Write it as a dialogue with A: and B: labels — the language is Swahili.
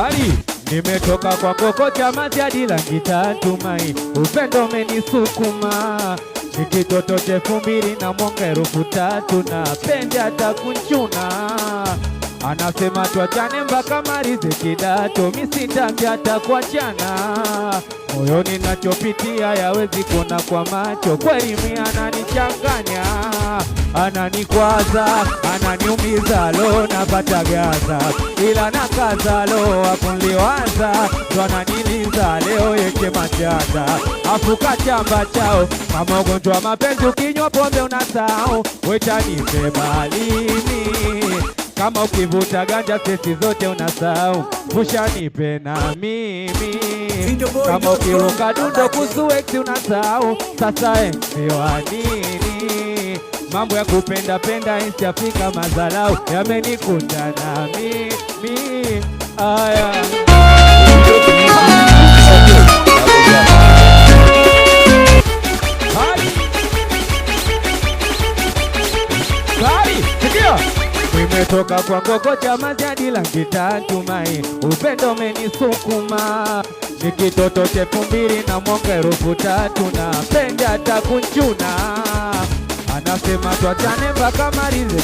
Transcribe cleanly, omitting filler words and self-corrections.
A: Kali nimetoka kwa koko chama hadi rangi tatu mai, upendo umenisukuma nikitoto 2000 na mwaka 3000 na pende hata kunchuna. Anasema tuachane mpaka marize kidato, misitaki hata kuachana. Moyoni nachopitia yawezi kuona kwa macho, kweli mimi ananichanganya, ananikwaza, ananiumiza, lo napata gaza, ila nakaza lo akunliwaza, ndo ananiliza leo yeke machata, afuka chamba chao kama ugonjwa mapenzi, ukinywa pombe unasahau, wetanipe balini kama ukivuta ganja sesi zote unasahau, ushanipe na mimi kama ukiruka dundo kusu ex unasahau, sasa ex wa nini? Mambo ya kupenda penda insi Afrika mazalau yamenikuta na mimi. Aya nimetoka kwa koko chama hadi rangi tatu mai, upendo umenisukuma nikitoto 2000 na mwaka 3000 na pende hata kunchuna. Anasema tuachane mpaka marize